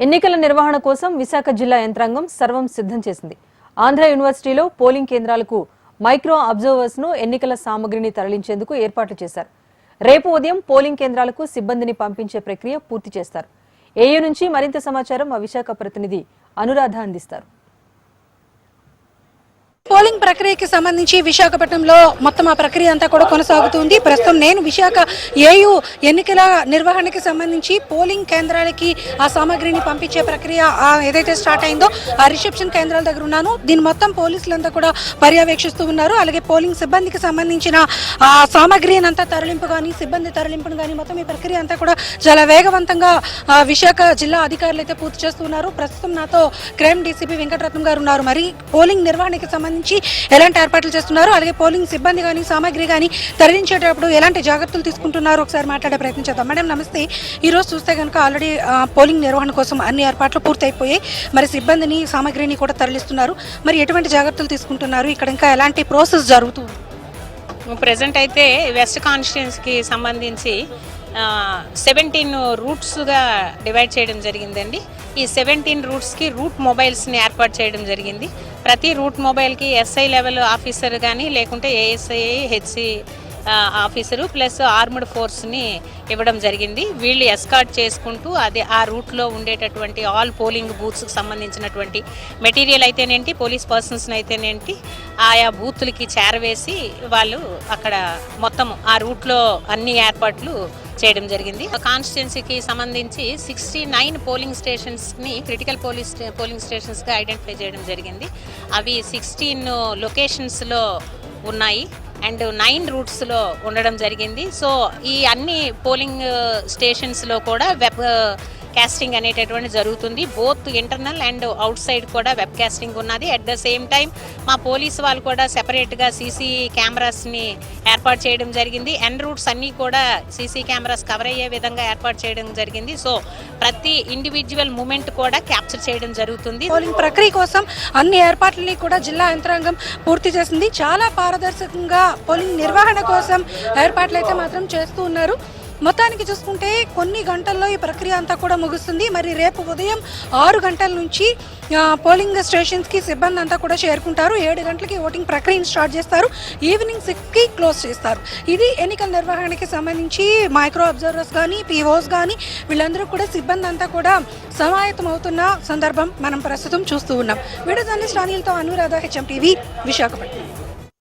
ఎన్నికల నిర్వహణ కోసం విశాఖ జిల్లా యంత్రాంగం సర్వం సిద్ధం చేసింది. ఆంధ్ర యూనివర్సిటీలో పోలింగ్ కేంద్రాలకు మైక్రో అబ్జర్వర్స్ ను ఎన్నికల సామగ్రిని తరలించేందుకు ఏర్పాట్లు చేశారు. రేపు ఉదయం పోలింగ్ కేంద్రాలకు సిబ్బందిని పంపించే ప్రక్రియ పూర్తి చేస్తారు. ఏయూ నుంచి మరింత సమాచారం మా విశాఖ ప్రతినిధి అనురాధ అందిస్తారు. పోలింగ్ ప్రక్రియకి సంబంధించి విశాఖపట్నంలో మొత్తం ఆ ప్రక్రియ అంతా కూడా కొనసాగుతుంది. ప్రస్తుతం నేను విశాఖ ఏయూ ఎన్నికల నిర్వహణకి సంబంధించి పోలింగ్ కేంద్రాలకి ఆ సామగ్రిని పంపించే ప్రక్రియ ఏదైతే స్టార్ట్ అయిందో ఆ రిసెప్షన్ కేంద్రాల దగ్గర ఉన్నాను. దీని మొత్తం పోలీసులంతా కూడా పర్యవేక్షిస్తూ ఉన్నారు. అలాగే పోలింగ్ సిబ్బందికి సంబంధించిన ఆ సామగ్రిని అంతా తరలింపు కానీ సిబ్బంది తరలింపును కానీ మొత్తం ఈ ప్రక్రియ అంతా కూడా చాలా వేగవంతంగా విశాఖ జిల్లా అధికారులు అయితే పూర్తి చేస్తున్నారు. ప్రస్తుతం నాతో క్రైమ్ డీసీపీ వెంకటరత్నం గారు ఉన్నారు. మరి పోలింగ్ నిర్వహణకి సంబంధించి ఎలాంటి ఏర్పాట్లు చేస్తున్నారు, అలాగే పోలింగ్ సిబ్బంది కానీ సామాగ్రి కానీ తరలించేటప్పుడు ఎలాంటి జాగ్రత్తలు తీసుకుంటున్నారు ఒకసారి మాట్లాడే ప్రయత్నం చేద్దాం. మేడం నమస్తే. ఈ రోజు చూస్తే కనుక ఆల్రెడీ పోలింగ్ నిర్వహణ కోసం అన్ని ఏర్పాట్లు పూర్తయిపోయాయి. మరి సిబ్బందిని సామాగ్రిని కూడా తరలిస్తున్నారు. మరి ఎటువంటి జాగ్రత్తలు తీసుకుంటున్నారు, ఇక్కడ ఇంకా ఎలాంటి ప్రాసెస్ జరుగుతుంది? ప్రజెంట్ అయితే వెస్ట్ కాన్స్టిట్యున్సీకి సంబంధించి 17 రూట్స్గా డివైడ్ చేయడం జరిగిందండి. ఈ 17 రూట్స్కి రూట్ మొబైల్స్ని ఏర్పాటు చేయడం జరిగింది. ప్రతి రూట్ మొబైల్కి ఎస్ఐ లెవెల్ ఆఫీసర్ కానీ లేకుంటే ASI HC officer plus armed ఫోర్స్ని ఇవ్వడం జరిగింది. వీళ్ళు ఎస్కార్ట్ చేసుకుంటూ అదే ఆ రూట్లో ఉండేటటువంటి ఆల్ పోలింగ్ బూత్స్కి సంబంధించినటువంటి మెటీరియల్ అయితేనేంటి పోలీస్ పర్సన్స్ని అయితేనేంటి ఆయా బూత్లకి చేరవేసి వాళ్ళు అక్కడ మొత్తం ఆ రూట్లో అన్ని ఏర్పాట్లు చేయడం జరిగింది. కాన్స్టిట్యున్సీకి సంబంధించి 69 పోలింగ్ స్టేషన్స్ని క్రిటికల్ పోలింగ్ స్టేషన్స్గా ఐడెంటిఫై చేయడం జరిగింది. అవి 16 లొకేషన్స్లో ఉన్నాయి అండ్ 9 రూట్స్లో ఉండడం జరిగింది. సో ఈ అన్ని పోలింగ్ స్టేషన్స్లో కూడా వెబ్ కాస్టింగ్ అనేటటువంటి జరుగుతుంది. Both internal and out side కూడా వెబ్ కాస్టింగ్ ఉన్నది. అట్ ద సేమ్ టైం మా పోలీసు వాళ్ళు కూడా సెపరేట్గా సీసీ కెమెరాస్ని ఏర్పాటు చేయడం జరిగింది. ఎన్ రూట్స్ అన్నీ కూడా సీసీ కెమెరాస్ కవర్ అయ్యే విధంగా ఏర్పాటు చేయడం జరిగింది. సో ప్రతి ఇండివిజువల్ మూమెంట్ కూడా క్యాప్చర్ చేయడం జరుగుతుంది. పోలింగ్ ప్రక్రియ కోసం అన్ని ఏర్పాట్లని కూడా జిల్లా యంత్రాంగం పూర్తి చేసింది. చాలా పారదర్శకంగా పోలింగ్ నిర్వహణ కోసం ఏర్పాట్లు అయితే మాత్రం చేస్తూ ఉన్నారు. మొత్తానికి చూసుకుంటే కొన్ని గంటల్లో ఈ ప్రక్రియ అంతా కూడా ముగుస్తుంది. మరి రేపు ఉదయం 6 గంటల నుంచి పోలింగ్ స్టేషన్స్కి సిబ్బంది అంతా కూడా చేరుకుంటారు. 7 గంటలకి ఓటింగ్ ప్రక్రియను స్టార్ట్ చేస్తారు. ఈవినింగ్ 6కి క్లోజ్ చేస్తారు. ఇది ఎన్నికల నిర్వహణకి సంబంధించి మైక్రో అబ్జర్వర్స్ కానీ పీఓస్ కానీ వీళ్ళందరూ కూడా సిబ్బంది అంతా కూడా సమాయత్తం అవుతున్న సందర్భం మనం ప్రస్తుతం చూస్తూ ఉన్నాం. వీడియో జర్నలిస్ట్ అనిల్తో అనురాధ, HM టీవీ, విశాఖపట్నం.